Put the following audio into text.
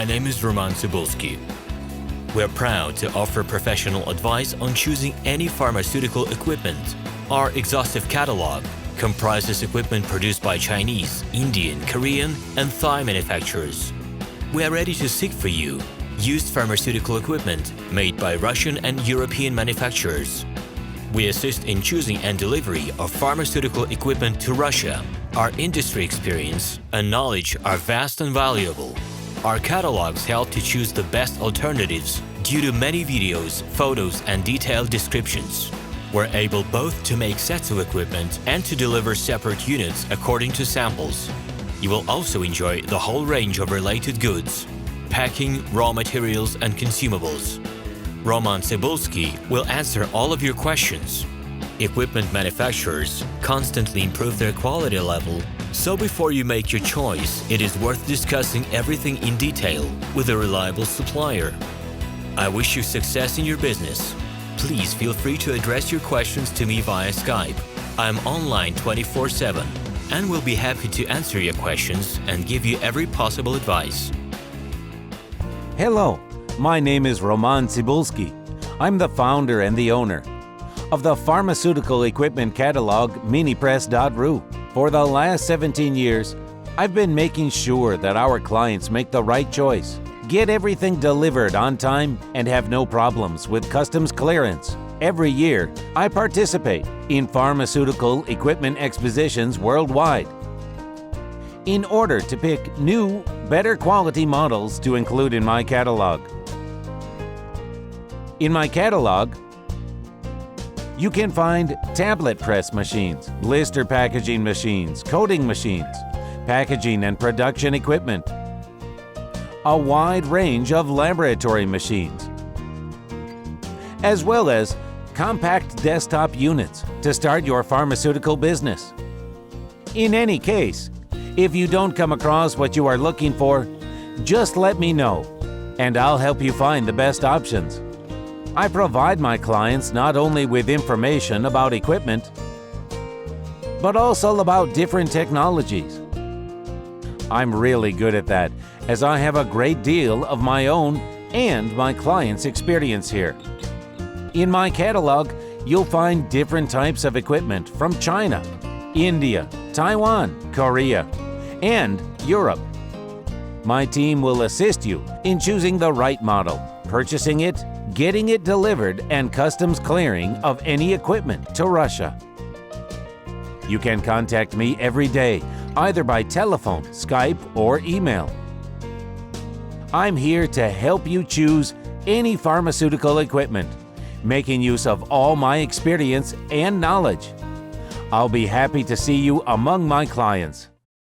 My name is RomanTsibulsky. We're proud to offer professional advice on choosing any pharmaceutical equipment. Our exhaustive catalog comprises equipment produced by Chinese, Indian, Korean, and Thai manufacturers. We are ready to seek for you used pharmaceutical equipment made by Russian and European manufacturers. We assist in choosing and delivery of pharmaceutical equipment to Russia. Our industry experience and knowledge are vast and valuable. Our catalogs help to choose the best alternatives due to many videos, photos, and detailed descriptions. We're able both to make sets of equipment and to deliver separate units according to samples. You will also enjoy the whole range of related goods, packing, raw materials, and consumables. RomanTsibulsky will answer all of your questions. Equipment manufacturers constantly improve their quality level, so before you make your choice, it is worth discussing everything in detail with a reliable supplier. I wish you success in your business. Please feel free to address your questions to me via Skype. I'm online 24/7 and will be happy to answer your questions and give you every possible advice. Hello, my name is RomanTsibulsky. I'm the founder and the owner of the pharmaceutical equipment catalog Minipress.ru. For the last 17 years, I've been making sure that our clients make the right choice, get everything delivered on time, and have no problems with customs clearance. Every year, I participate in pharmaceutical equipment expositions worldwide in order to pick new, better quality models to include in my catalog. In my catalog, you can find tablet press machines, blister packaging machines, coating machines, packaging and production equipment, a wide range of laboratory machines, as well as compact desktop units to start your pharmaceutical business. In any case, if you don't come across what you are looking for, just let me know, and I'll help you find the best options. I provide my clients not only with information about equipment, but also about different technologies. I'm really good at that, as I have a great deal of my own and my clients' experience here. In my catalog, you'll find different types of equipment from China, India, Taiwan, Korea, and Europe. My team will assist you in choosing the right model, purchasing it, getting it delivered, and customs clearing of any equipment to Russia. You can contact me every day, either by telephone, Skype, or email. I'm here to help you choose any pharmaceutical equipment, making use of all my experience and knowledge. I'll be happy to see you among my clients.